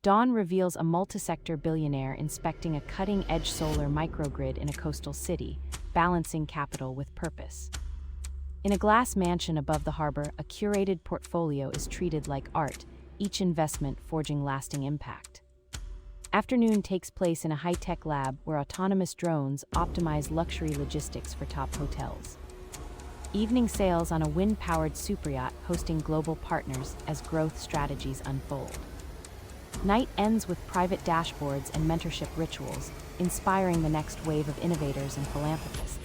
Dawn reveals a multisector billionaire inspecting a cutting-edge solar microgrid in a coastal city, balancing capital with purpose. In a glass mansion above the harbor, a curated portfolio is treated like art, each investment forging lasting impact. Afternoon takes place in a high-tech lab where autonomous drones optimize luxury logistics for top hotels. Evening sails on a wind-powered superyacht hosting global partners as growth strategies unfold. Night ends with private dashboards and mentorship rituals, inspiring the next wave of innovators and philanthropists.